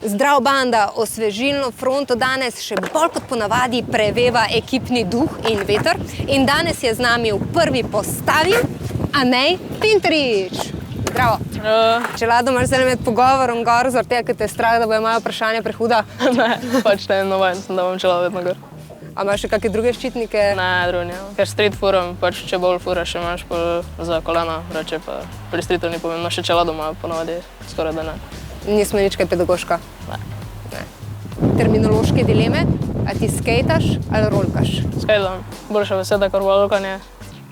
Zdrav banda, osvežilno fronto danes še bolj kot ponavadi preveva ekipni duh in veter. In danes je z nami v prvi postavi Anej Pinterič. Zdravo. Čelado, imaš zdaj med pogovorom gor, zaradi tega, ker te je strah, da bojo moja vprašanja prehuda? Ne, pač ne, novajen sem, da bom čelado vedno gor. A imaš še kakšne druge ščitnike? Ne, druge ne. Ker street furam, pač če bolj furaš, imaš za kolena, reče pa pri streetu ni pomembno, še čelado ima ponavadi skoraj da ne. Nismo nič kaj pedagoška? Ne. Terminološke dileme, a ti skejtaš ali rolkaš? Skejtam, boljša beseda kot rolkanje,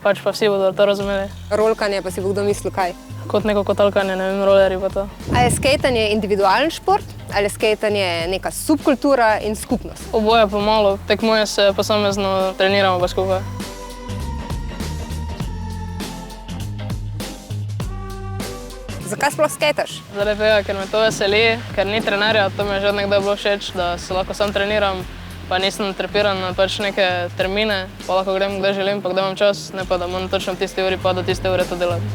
pač pa vsi bodo to razumeli. Rolkanje pa si bo kdo mislil kaj? Kot neko kotalkanje, ne vem, roleri pa to. A je skejtanje individualen šport ali je skejtanje neka subkultura in skupnost? Oboje pa malo, tekmuje se posamezno, treniramo pa skupaj. Zakaj sploh skejtaš? Zaradi tega, ker me to veseli, ker ni trenerja, to mi je že nekdaj bilo všeč, da se lahko sam treniram, pa nisem trepiran na pač neke termine, pa lahko grem, kdaj želim, pa kdaj imam čas, ne pa da moram točno v tisti uri pa do tiste ure to delati.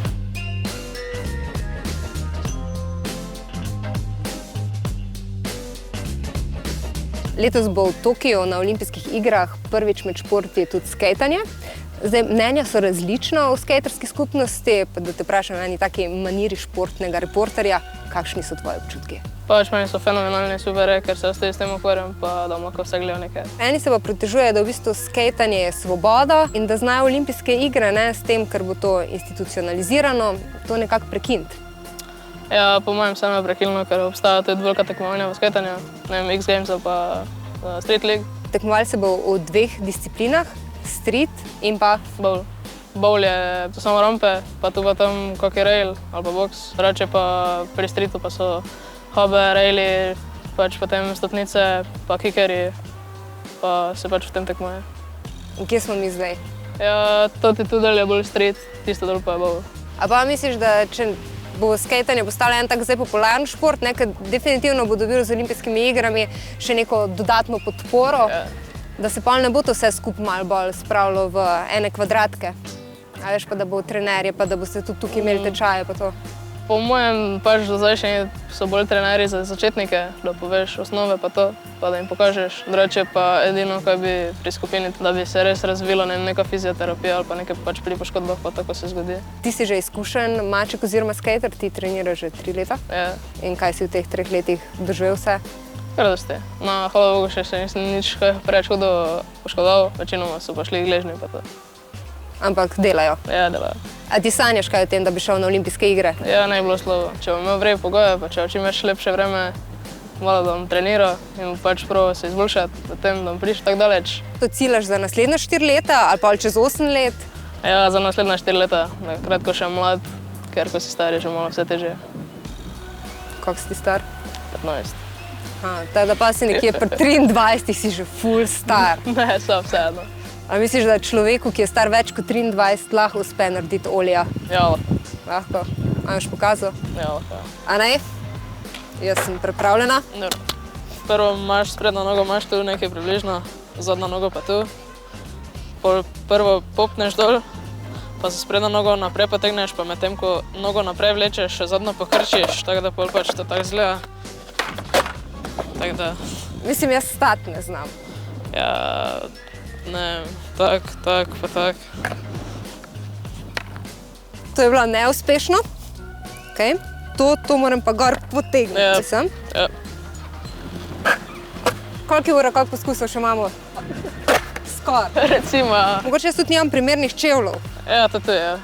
Letos bo v Tokiu na olimpijskih igrah prvič med športi tudi skejtanje. Zdaj, mnenja so različna v skejterski skupnosti, pa da te vprašam na eni taki maniri športnega reporterja, kakšni so tvoji občutki? Pač meni so fenomenalni, super, ker se ostali s tem ukvarjam, pa da lahko vse gledajo nekaj. Eni se pa pritožujejo, da v bistvu skejtanje je svoboda in da znajo olimpijske igre, ne, s tem, ker bo to institucionalizirano, to nekako prekiniti. Ja, po mojem vsem je prekinilo, ker obstaja tudi velika tekmovanja v skejtanju, ne vem, X Games ali pa Street League. Tekmovali se bo v dveh disciplinah, street in pa bowl. Bowl je to samo rampe, pa tu pa tam kak je rail ali pa box. Drugače pa pri streetu pa so hobe, raili, pač potem stopnice, pa kickerji, pa se pač v tem tekmuje. In kje smo mi zdaj? Ja, to ti tu dol je bolj street, tisto dol pa je bowl. A pa misliš, da če bo skejtanje postalo en tak zdaj popularen šport, ne, ker definitivno bo dobil z olimpijskimi igrami še neko dodatno podporo, da se pol ne bo to vse skupaj malo bolj spravilo v ene kvadratke? A veš pa, da bo trenerje, pa da boste tudi tukaj imeli tečaje pa to? Po mojem pač do zdaj še so bolj trenerji za začetnike, da poveš osnove pa to, pa da jim pokažeš. Drugače pa edino, kaj bi pri skupini, da bi se res razvilo neka fizioterapija ali pa nekaj pač pri poškodbah, pa tako se zgodi. Ti si že izkušen maček oziroma skejter, ti treniraš že 3 leta? Ja. In kaj si v teh 3 letih doživel vse? Kar dosti. Na hvala Bogu še nisem nič preveč hudo poškodoval, večinoma so pa šli gležnji pa to. Ampak delajo? Ja, delajo. A ti sanjaš kaj o tem, da bi šel na olimpijske igre? Ja, ne bi bilo slabo. Če bom imel vreje pogoje, pa če čim več lepše vreme, malo da bom treniral in pač proval se izboljšati, potem da bom prišel tako daleč. To ciljaš za naslednje 4 leta ali pa čez 8 let? Ja, za naslednja 4 leta, kratko še mlad, ker ko si star je že malo vse težje. Koliko si ti star? 15. Tako da pa si nekje pri 23 si že ful star. Ne, so vseeno. A misliš, da človeku, ki je star več kot 23, lahko uspe narediti olja? Ja, lahko. Lahko. A imaš pokazal? Ja, lahko. A ne? Jaz sem pripravljena. Dobro. Prvo imaš sprednjo nogo, imaš tu nekaj približno, zadnjo nogo pa tu. Prvo popneš dol, pa se sprednjo nogo naprej potegneš, pa medtem, ko nogo naprej vlečeš, še zadnjo pokrčiš, tako da pol pač to tako izgleda. Tako da... Mislim, jaz stati ne znam. Ja, ne, tak, pa tak. To je bilo neuspešno. Okay. To moram pa gor potegniti, sem. Ja. Koliko ura, koliko poskusov še imamo? Skoraj. Recimo. Mogoče jaz tudi nimam primernih čevljev. Ja, to je.